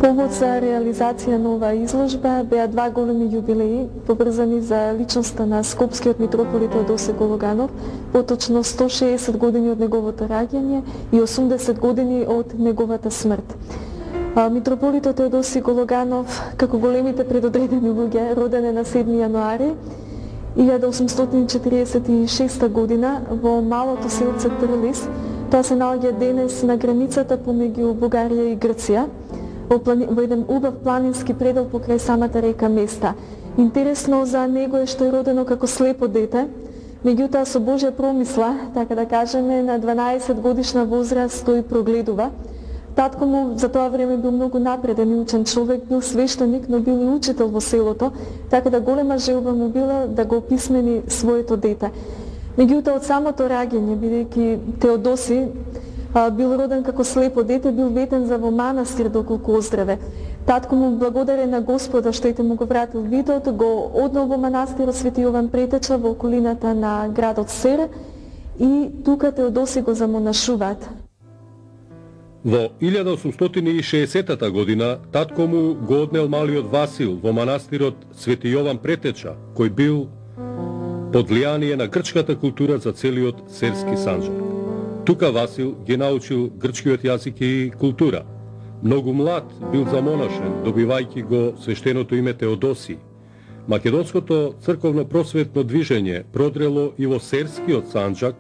Повод за реализација на оваа изложба беа два големи јубилеи, поврзани за личноста на скопскиот митрополит Теодосиј Гологанов, поточно 160 години од неговото раѓање и 80 години од неговата смрт. Митрополитот Теодосиј Гологанов, како големите предодредени луѓе, роден е на 7 јануари 1846 година во малото селце Трлис. Тоа се наоѓа денес на границата помеѓу Бугарија и Грција, во еден убав планински предел покрај самата река Места. Интересно за него е што е родено како слепо дете, меѓутоа со Божја промисла, така да кажеме, на 12 годишна возраст тој прогледува. Татко му за тоа време бил многу напреден и учен човек, бил свештеник, но бил и учител во селото, така да голема желба му била да го описмени своето дете. Меѓутоа од самото раѓање, бидејќи Теодосиј бил роден како слепо дете, бил ветен за во манастир доколку оздраве. Татко му благодарен на Господа што ете му го вратил видот, го однел во манастирот Свети Јован Претеча во околината на градот Сер и тука Теодосиј го замонашуваат. Во 1860 година татко му го однел малиот Васил во манастирот Свети Јован Претеча, кој бил под влијание на грчката култура за целиот серски санџак. Тука Васил ги научил грчкиот јазик и култура. Многу млад бил замонашен, добивајќи го свештеното име Теодосиј. Македонското црковно просветно движење продрело и во серскиот санџак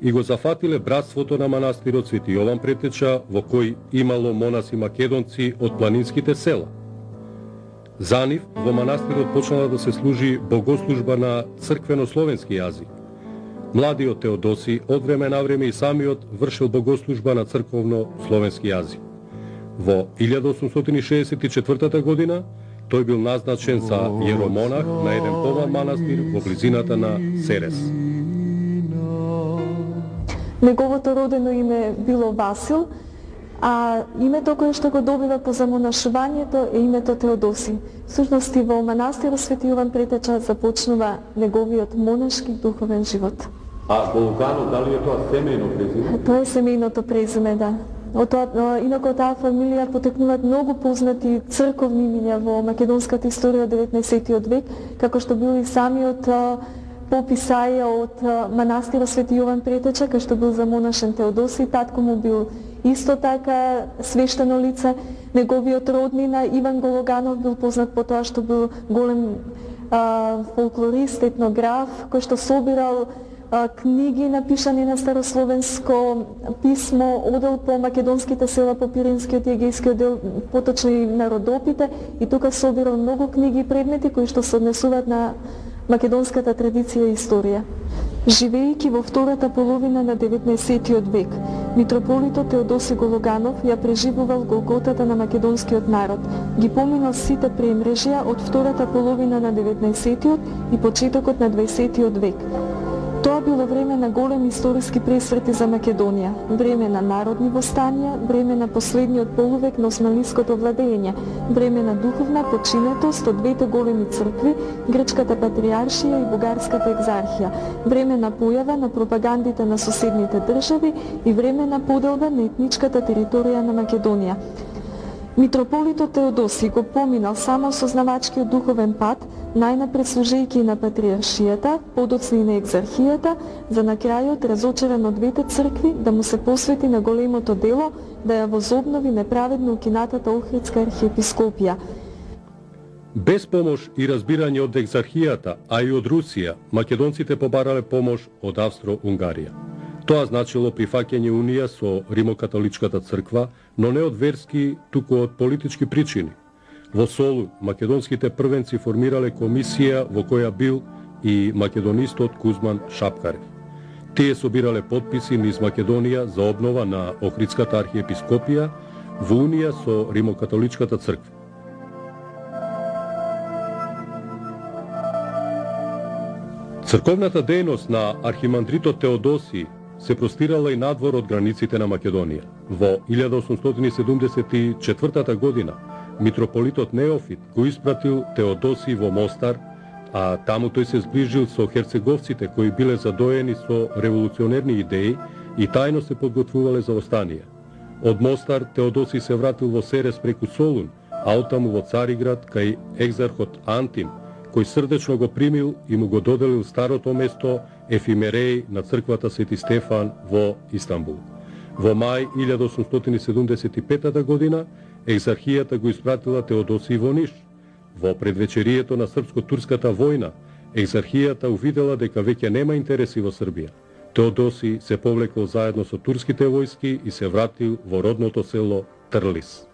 и го зафатиле братството на манастирот Свети Јован Претеча, во кој имало монаси македонци од планинските села. За нив во манастирот почнала да се служи богослужба на црквено-словенски јазик. Младиот Теодосиј од време на време и самиот вршил богослужба на црковно-словенски јазик. Во 1864 година тој бил назначен за јеромонах на еден помал манастир во близината на Серес. Неговото родено име било Васил, а името кое што го добива по замонашувањето е името Теодосиј. Всушност и во манастирот Свети Јован Претеча започнува неговиот монашки духовен живот. А Гологанов, дали е тоа семејно презиме? Тоа е семејното презиме, да. Инаку од таа фамилија потекнуваат многу познати црковни имиња во македонската историја од 19. век, како што бил и самиот поп Исаја од манастирот Свети Јован Претеча, кај што бил замонашен Теодосиј. Татко му бил исто така свештено лице. Неговиот роднина Иван Гологанов бил познат по тоа што бил голем фолклорист, етнограф, кој што собирал книги напишани на старословенско писмо, одел по македонските села по Пиринскиот и Егејскиот дел, поточно и на Родопите, и тука собирал многу книги и предмети кои што се однесуваат на македонската традиција и историја. Живејќи во втората половина на 19. век, митрополитот Теодосиј Гологанов ја преживувал голготата на македонскиот народ, ги поминал сите премрежја од втората половина на 19. и почетокот на 20. век. Тоа било време на големи историски пресврти за Македонија, време на народни востанија, време на последниот полувек на османлиското владење, време на духовна починетост од двете големи цркви, грчката патриаршија и бугарската екзархија, време на појава на пропагандите на соседните држави и време на поделба на етничката територија на Македонија. Митрополитот Теодосиј го поминал само сознавачкиот духовен пат, најнапред служејќи на патриаршијата, подоцна и на екзархијата, за на крајот разочаран од двете цркви да му се посвети на големото дело да ја возобнови неправедно укинатата Охридска архиепископија. Без помош и разбирање од екзархијата, а и од Русија, македонците побарале помош од Австро-Унгарија. Тоа значило прифаќање унија со Римокатоличката црква, но не од верски, туку од политички причини. Во Солун, македонските првенци формирале комисија во која бил и македонистот Кузман Шапкарев. Тие собирале потписи низ Македонија за обнова на Охридската архиепископија во унија со Римокатоличката црква. Црковната дејност на архимандритот Теодосиј се простирала и надвор од границите на Македонија. Во 1874 година митрополитот Неофит го испратил Теодосиј во Мостар, а таму тој се зближил со херцеговците кои биле задоени со револуционерни идеи и тајно се подготвувале за останија. Од Мостар Теодосиј се вратил во Серес преку Солун а оттаму во Цариград кај екзархот Антим, кој срдечно го примил и му го доделил старото место ефимереј на црквата Свети Стефан во Истанбул. Во мај 1875 година екзархијата го испратила Теодосиј во Ниш. Во предвечерието на српско-турската војна, екзархијата увидела дека веќе нема интереси во Србија. Теодосиј се повлекол заедно со турските војски и се вратил во родното село Трлис.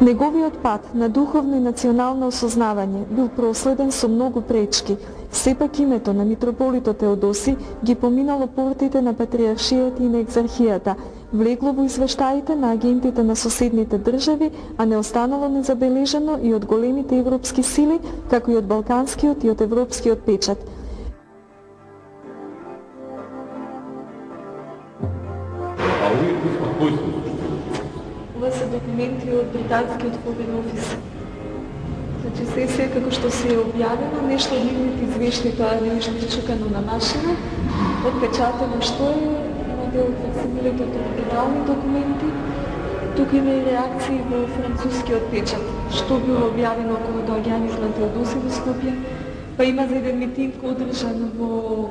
Неговиот пат на духовно и национално осознавање бил проследен со многу пречки. Сепак името на митрополитот Теодосиј ги поминало портите на патриаршијата и на екзархијата, влегло во извештаите на агентите на соседните држави, а не останало незабележено и од големите европски сили, како и од балканскиот и од европскиот печат. Ова се документи од британскиот форен офис. Значи се како што се е објавено, нешто од нивните извешти, тоа не беше причукано на машина, отпечатано што е, има дел од факсимилето од оригинални документи. Тука има и реакции во францускиот печат, што било објавено околу доаѓањето на Теодосиј во Скопје, па има за еден митинг одржан во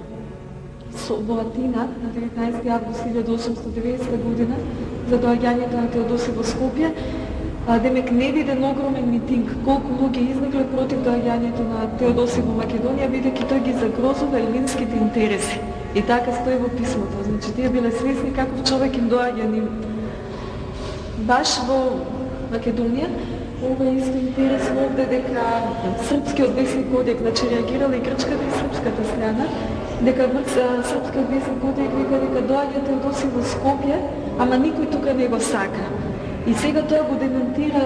Атина на 19 август 1890 година за доаѓањето на Теодосиј во Скопје. Демек не виден огромен митинг, колку луѓе излегле против доаѓањето на Теодосиј во Македонија, бидејќи тој ги загрозува елинските интереси. И така стои во писмото. Значи, тие биле свесни каков човек им доаѓа ним. Баш во Македонија, ова е исто интересно овде дека српскиот весник Одек, значи реагирала и грчката и српската страна, дека српскиот весник Одек вика дека доаѓа Теодосиј во Скопје, ама никој тука не го сака. И сега тоа го демонтира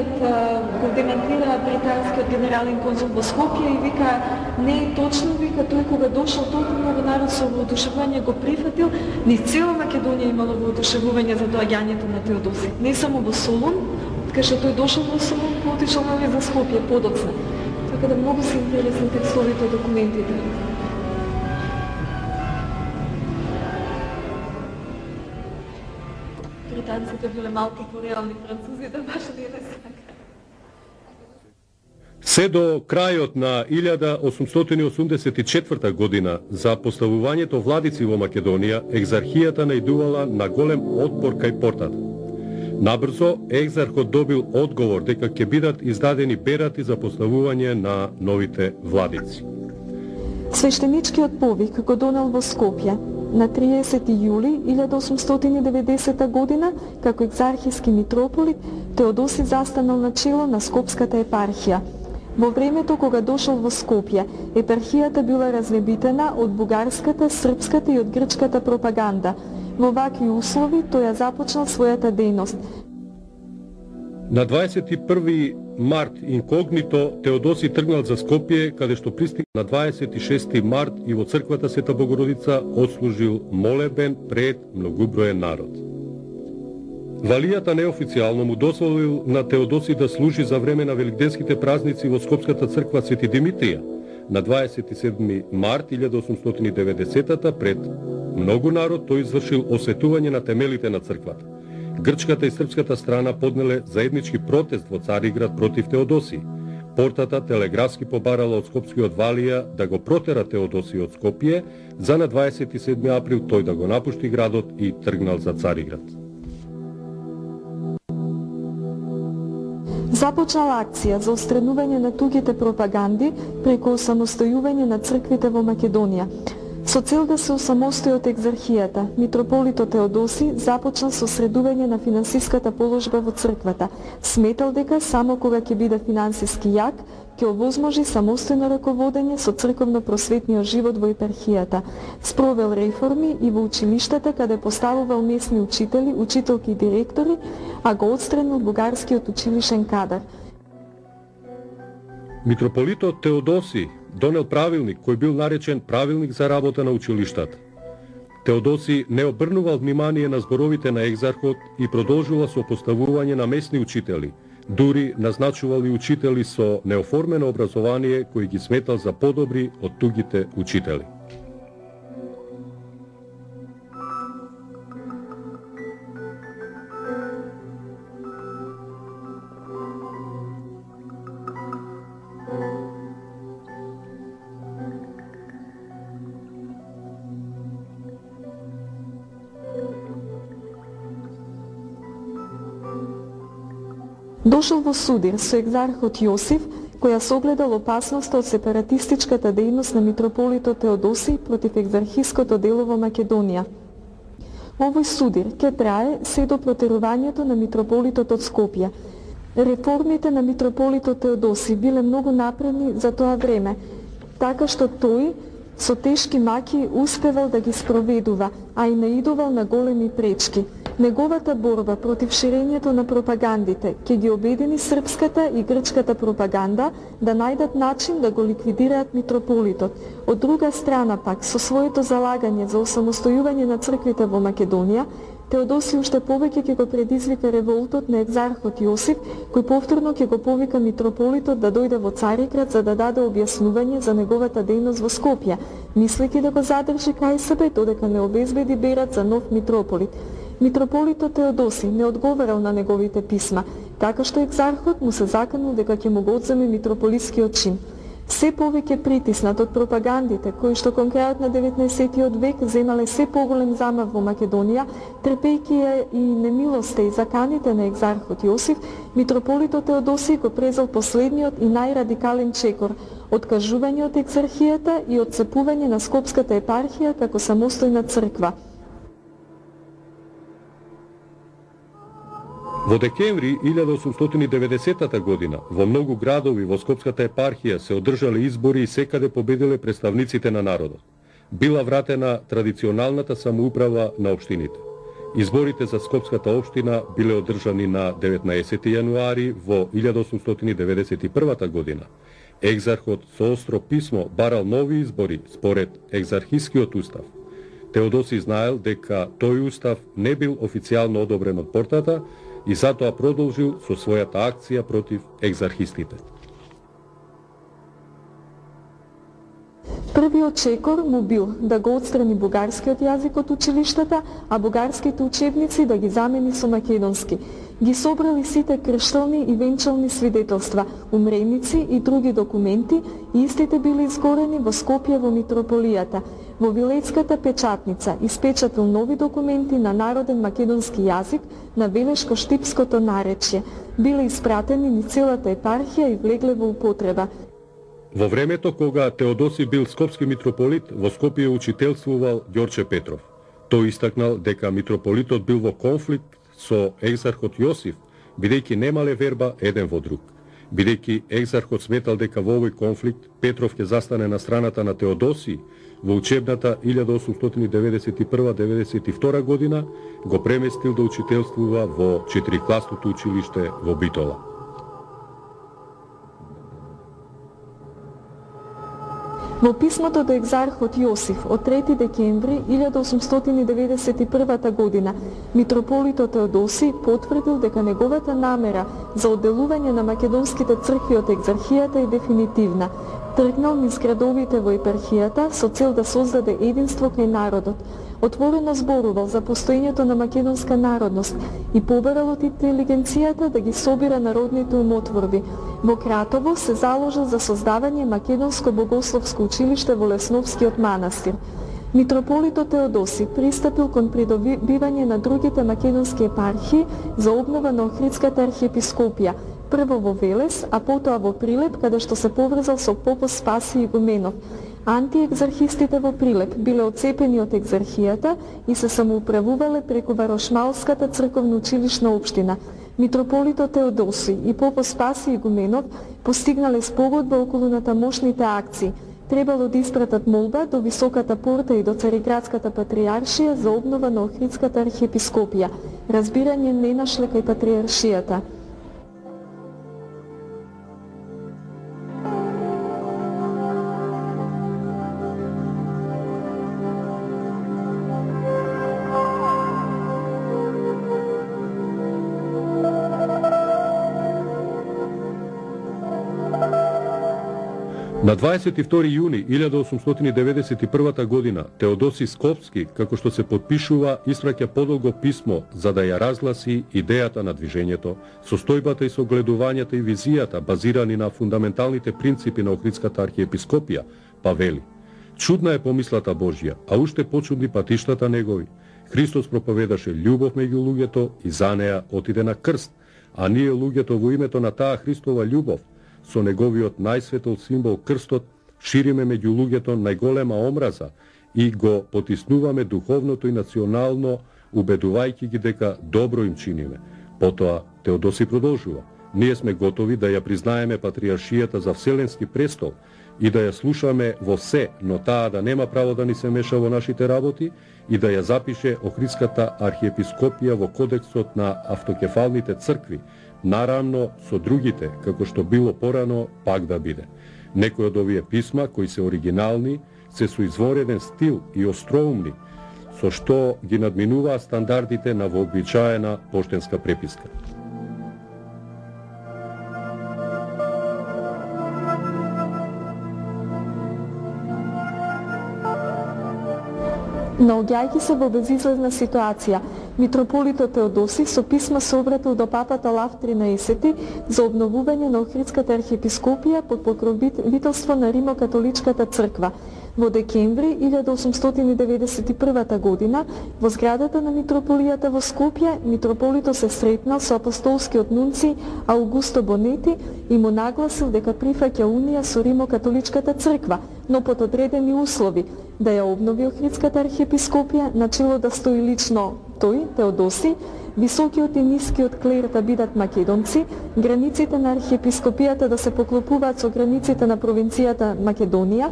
британскиот генерален конзул во Скопје и вика не е точно, вика тој кога дошол толку многу народ со воодушевување го прифатил, низ цела Македонија имало воодушевување за доаѓањето на Теодосиј. Не само во Солун, кај што тој дошол во Солун, отишол наве за Скопје подоцна. Така да многу се интересни текстовите документите. Британците биле малку пореални, французите баш не сака. Се до крајот на 1884 година за поставувањето владици во Македонија, екзархијата наидувала на голем отпор кај портата. Набрзо, екзархот добил одговор дека ќе бидат издадени берати за поставување на новите владици. Свештеничкиот повик го донел во Скопје на 30 јули 1890 година, како екзархиски митрополит, Теодосиј застанал на чело на Скопската епархија. Во времето кога дошол во Скопје, епархијата била разнебитена од бугарската, српската и од грчката пропаганда. Во вакви услови тој ја започнал својата дејност. На 21 март инкогнито Теодосиј тргнал за Скопје, каде што пристигнал на 26 март и во црквата Света Богородица отслужил молебен пред многуброен народ. Валијата неофицијално му дозволил на Теодосиј да служи за време на великденските празници во Скопската црква Свети Димитрија на 27 март 1890 пред многу народ тој извршил осветување на темелите на црквата. Грчката и српската страна поднеле заеднички протест во Цариград против Теодосиј. Портата телеграфски побарала од скопскиот Валија да го протера Теодосиј од Скопје, за на 27 април тој да го напушти градот и тргнал за Цариград. Започнала акција за устранување на тугите пропаганди преку осамостојување на црквите во Македонија. Со цел да се осамостои од екзархијата, митрополитот Теодосиј започнал со средување на финансиската положба во црквата. Сметал дека само кога ќе биде финансиски јак, ќе овозможи самостојно раководење со црковно-просветниот живот во епархијата. Спровел реформи и во училиштата, каде поставувал местни учители, учителки и директори, а го отстранил бугарскиот училишен кадар. Митрополитот Теодосиј донел правилник кој бил наречен Правилник за работа на училиштата. Теодосиј не обрнувал внимание на зборовите на екзархот и продолжува со поставување на местни учители, дури назначувал и учители со неоформено образование кои ги сметал за подобри од тугите учители. Дошол во судир со екзархот Јосиф, која согледал опасноста од сепаратистичката дејност на митрополитот Теодосиј против екзархиското дело во Македонија. Овој судир ќе трае се до протерувањето на митрополитот од Скопје. Реформите на митрополитот Теодосиј биле многу напредни за тоа време, така што тој со тешки маки успевал да ги спроведува, а и наидувал на големи пречки. Неговата борба против ширењето на пропагандите ќе ги обедини српската и грчката пропаганда да најдат начин да го ликвидираат митрополитот. Од друга страна пак, со своето залагање за осамостојување на црквите во Македонија, Теодосиј уште повеќе ќе го предизвика револтот на екзархот Јосиф, кој повторно ќе го повика митрополитот да дојде во Цариград за да даде објаснување за неговата дејност во Скопје, мислејќи да го задржи кај себе додека не обезбеди берат за нов митрополит. Митрополитот Теодосиј не одговарал на неговите писма, така што екзархот му се заканул дека ќе му го одземе митрополитскиот чин. Се повеќе притиснат од пропагандите, кои што кон крајот на 19. век земале се поголем замав во Македонија, трпејќи ја и немилоста и заканите на екзархот Јосиф, митрополитот Теодосиј го презел последниот и најрадикален чекор, откажување од екзархијата и отцепување на Скопската епархија како самостојна црква. Во декември 1890 година во многу градови во Скопската епархија се одржале избори и секаде победиле представниците на народот. Била вратена традиционалната самоуправа на општините. Изборите за Скопската општина биле одржани на 19 јануари во 1891 година. Екзархот со остро писмо барал нови избори според екзархискиот устав. Теодосиј знаел дека тој устав не бил официјално одобрен од портата и затоа продолжил со својата акција против екзархистите. Првиот чекор му бил да го отстрани бугарскиот јазик од училиштата, а бугарските учебници да ги замени со македонски. Ги собрали сите крштални и венчални свидетелства, умреници и други документи и истите били изгорени во Скопје во митрополијата. Во Вилејската печатница испечатил нови документи на народен македонски јазик на велешко-штипското наречје. Биле испратени ни целата епархија и влегле во употреба. Во времето кога Теодосиј бил скопски митрополит, во Скопје учителствувал Ѓорче Петров. Тој истакнал дека митрополитот бил во конфликт со екзархот Јосиф, бидејќи немале верба еден во друг. Бидејќи екзархот сметал дека во овој конфликт Петров ќе застане на страната на Теодосиј, во учебната 1891-92 година го преместил да учителствува во 4-класното училиште во Битола. Во писмото до екзархот Јосиф од 3 декември 1891 година, митрополитот Теодосиј потврдил дека неговата намера за одделување на македонските цркви од екзархијата е дефинитивна. Тргнал низ градовите во епархијата со цел да создаде единство кај народот. Отворено зборувал за постоењето на македонска народност и побарал од интелигенцијата да ги собира народните умотворби. Во Кратово се заложил за создавање македонско богословско училиште во Лесновскиот манастир. Митрополитот Теодосиј пристапил кон придобивање на другите македонски епархии за обнова на Охридската архиепископија, прво во Велес, а потоа во Прилеп, каде што се поврзал со попот Спасиј Игуменов. Антиекзархистите во Прилеп биле отцепени од екзархијата и се самоуправувале преку Варошмалската црковна училишна општина. Митрополитот Теодосиј и попот Спасиј Игуменов постигнале спогодба околу натамошните акции. Требало да испратат молба до Високата порта и до Цариградската патријаршија за обнова на Охридската архиепископија. Разбирање не нашле кај патријаршијата. На 22 јуни 1891 година Теодосиј Скопски, како што се подпишува, испраќа подолго писмо за да ја разгласи идејата на движењето, состојбата и согледувањата и визијата базирани на фундаменталните принципи на Охридската архиепископија, па вели: чудна е помислата Божја, а уште почудни патиштата негови. Христос проповедаше љубов меѓу луѓето и за неа отиде на крст, а ние луѓето во името на таа Христова љубов, со неговиот најсветол символ крстот, шириме меѓу луѓето најголема омраза и го потиснуваме духовното и национално, убедувајќи ги дека добро им чиниме. Потоа Теодоси продолжува: ние сме готови да ја признаеме патриаршијата за Вселенски престол и да ја слушаме во се, но таа да нема право да ни се меша во нашите работи и да ја запише Охридската архиепископија во кодексот на автокефалните цркви, наравно со другите, како што било порано, пак да биде. Некои од овие писма, кои се оригинални, се со извореден стил и остроумни, со што ги надминуваа стандардите на вообичаена поштенска преписка. Наоѓајќи се во безизлезна ситуација, митрополитот Теодоси со писма се обратил до папата Лав 13 за обновување на Охридската архиепископија под покровителство на Римо-католичката црква. Во декември 1891 година, во зградата на митрополијата во Скопје, митрополитот се сретнал со апостолскиот нунци Аугусто Бонети и му нагласил дека прифаќа унија со Римо-католичката црква, но под одредени услови, да ја обнови Охридската архиепископија, начело да стои лично тој, Теодоси, високиот и нискиот клер да бидат македонци, границите на архиепископијата да се поклопуваат со границите на провинцијата Македонија.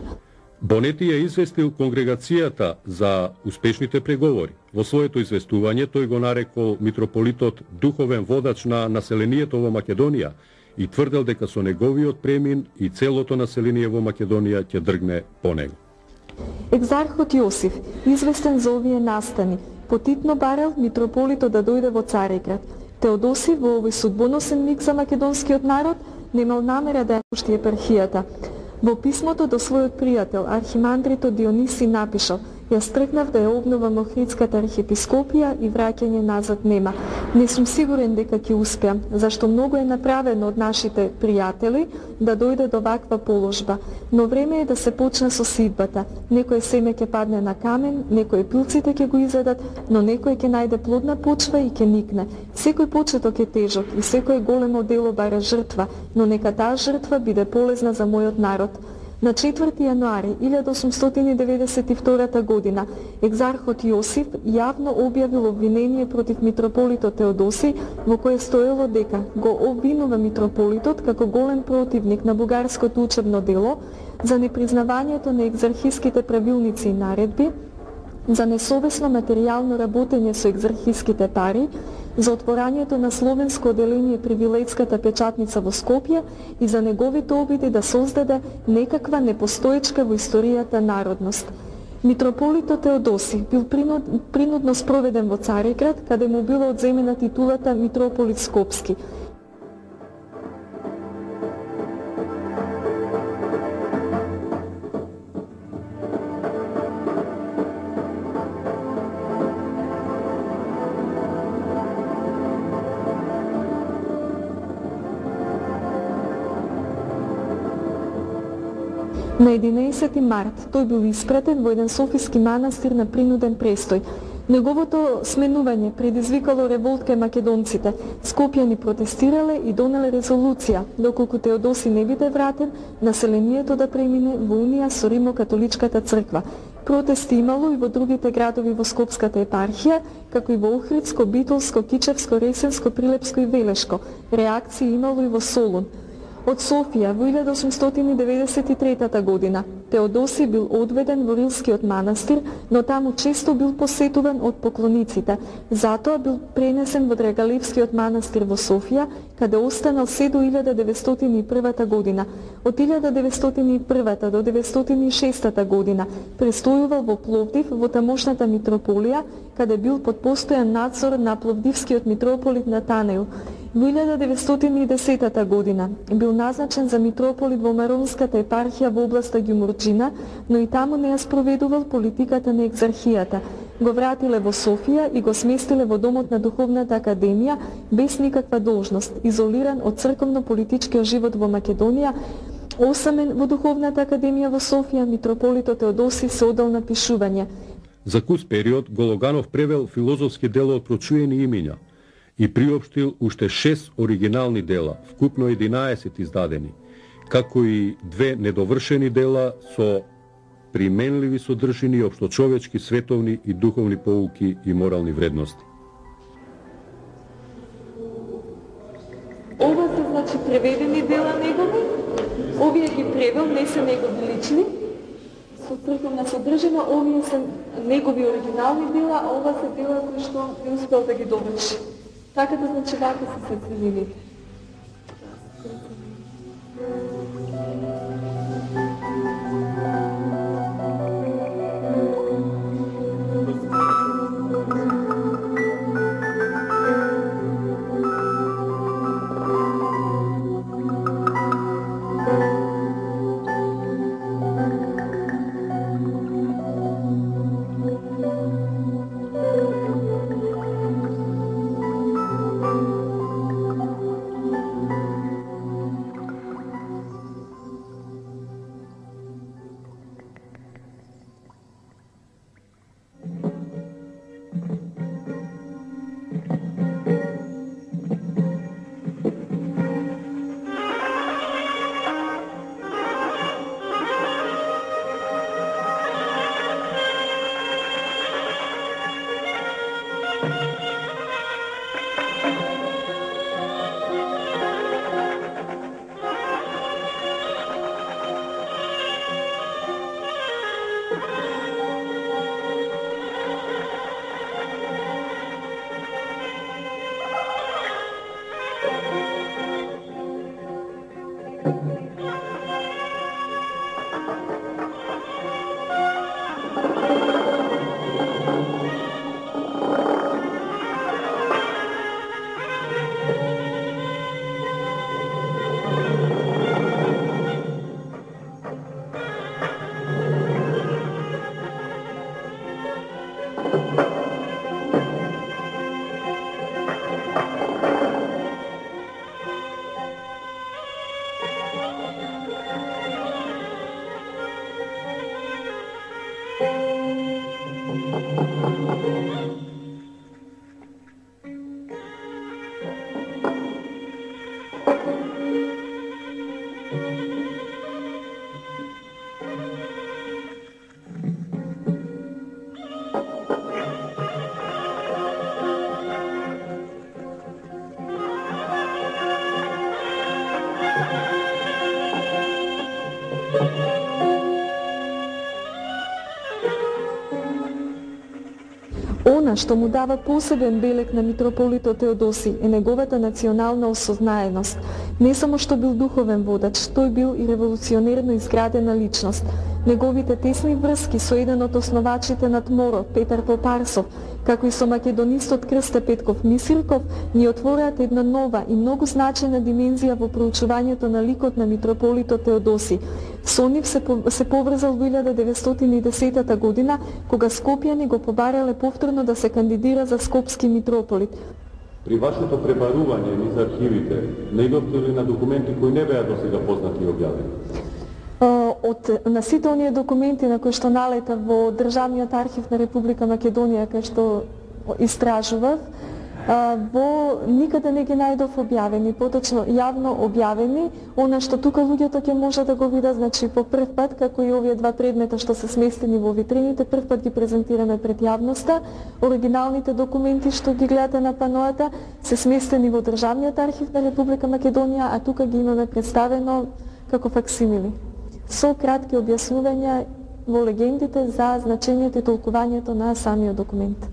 Бонети ја известил конгрегацијата за успешните преговори. Во своето известување тој го нарекол митрополитот духовен водач на населението во Македонија и тврдел дека со неговиот премин и целото население во Македонија ќе дргне по него. Екзархот Јосиф, известен за овие настани, потитно барел митрополитот да дојде во Цареград. Теодоси во овој судбоносен миг за македонскиот народ немал намера да ја пушти епархијата. Во писмото до својот пријател, архимандритот Диониси напишал: јас тргнав да ја обновам Охридската архиепископија и враќање назад нема. Не сум сигурен дека ќе успеам, зашто многу е направено од нашите пријатели да дојде до ваква положба. Но време е да се почне со сидбата. Некој семе ќе падне на камен, некој пилците ќе го изедат, но некој ќе најде плодна почва и ќе никне. Секој почеток е тежок и секој големо дело бара жртва, но нека таа жртва биде полезна за мојот народ. На 4 јануари 1892 година екзархот Јосиф јавно објавил обвинение против митрополитот Теодоси, во кое стоело дека го обвинува митрополитот како голем противник на бугарското учебно дело, за непризнавањето на екзархиските правилници и наредби, за несовесно материјално работење со екзархиските пари, за отворањето на словенско оделение при Вилејската печатница во Скопје и за неговите обиди да создаде некаква непостоечка во историјата народност. Митрополитот Теодоси бил принудно спроведен во Цареград, каде му била одземена титулата митрополит Скопски. На 11 март тој бил испратен во еден софиски манастир на принуден престој. Неговото сменување предизвикало револт кај македонците. Скопјани протестирале и донеле резолуција, доколку Теодоси не биде вратен, населението да премине во унија со Римо-католичката црква. Протести имало и во другите градови во Скопската епархија, како и во Охридско, Битолско, Кичевско, Ресенско, Прилепско и Велешко. Реакции имало и во Солун. Од Софија во 1893 година Теодоси бил одведен во Рилскиот манастир, но таму често бил посетуван од поклониците. Затоа бил пренесен во Драгалевскиот манастир во Софија, каде останал се до 1901 година. Од 1901 до 1906 година престојувал во Пловдив во тамошната митрополија, каде бил под постојан надзор на пловдивскиот митрополит Натанаил. Во 1910 година бил назначен за митрополит во Маронската епархија во областа Ѓумурџина, но и таму не ја спроведувал политиката на екзархијата. Го вратиле во Софија и го сместиле во домот на Духовната академија без никаква должност, изолиран од црковно-политичкиот живот во Македонија. Осамен во Духовната академија во Софија, митрополитот Теодоси се одел на пишување. За кус период Гологанов превел филозофски дела од прочуени имиња. и приопштил уште 6 оригинални дела, вкупно 11 издадени, како и 2 недовршени дела со применливи содржини, општочовечки, световни и духовни поуки и морални вредности. Ова се значи преведени дела негови, овие ги превел, не се негови лични, со црковна содржина, овие се негови оригинални дела, а ова се дела кои што не успел да ги доврши. Така да значи вака се светлините. Она што му дава посебен белег на митрополитот Теодосий е неговата национална осознаеност. Не само што бил духовен водач, тој бил и револуционерно изградена личност. Неговите тесни врски со еден од основачите на ТМОРО, Петар Попарсов, како и со македонистот Крсте Петков Мисирков, ни отвораат една нова и многу значајна димензија во проучувањето на ликот на митрополитот Теодосий. Со нив се поврзал во 1910 година, кога скопјани го побарале повторно да се кандидира за скопски митрополит. При вашето пребарување низ архивите, наидовте ли на документи кои не беа досега познати и објавени? На сите оние документи на кои што налета во Државниот архив на Република Македонија, кај што истражував, никаде не ги најдов објавени, поточно јавно објавени. Она што тука луѓето ќе може да го видат, значи по прв пат, како и овие два предмета што се сместени во витрините, прв пат ги презентираме пред јавноста. Оригиналните документи што ги гледате на паноата се сместени во Државниот архив на Република Македонија, а тука ги имаме представено како факсимили, со кратки објаснувања во легендите за значењето и толкувањето на самиот документ.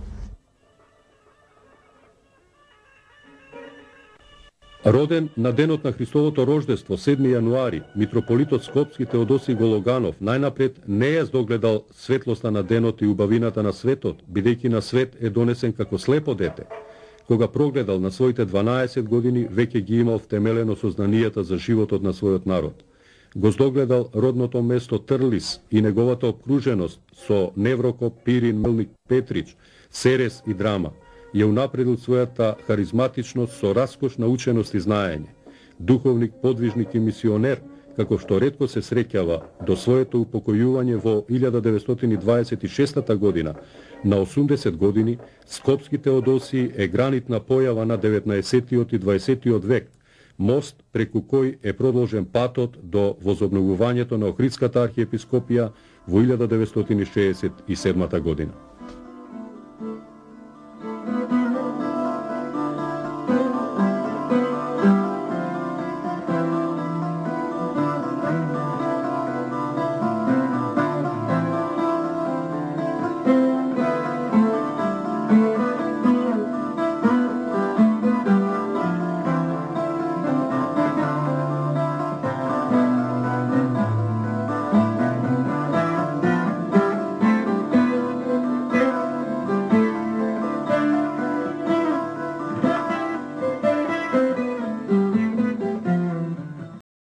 Роден на денот на Христовото рождество, 7 јануари, митрополитот Скопски Теодосий Гологанов најнапред не ја здогледал светлоста на денот и убавината на светот, бидејќи на свет е донесен како слепо дете. Кога прогледал на своите 12 години, веќе ги имал втемелено сознанијата за животот на својот народ. Го здогледал родното место Трлис и неговата обкруженост со Неврокоп, Пирин, Мелник, Петрич, Серес и Драма. Ја унапредил својата харизматичност со раскошна ученост и знаење. Духовник, подвижник и мисионер, како што ретко се среќава до своето упокојување во 1926 година, на 80 години, Скопски Теодосии е гранитна појава на 19 и 20 век, мост преку кој е продолжен патот до возобновувањето на Охридската архиепископија во 1967 година.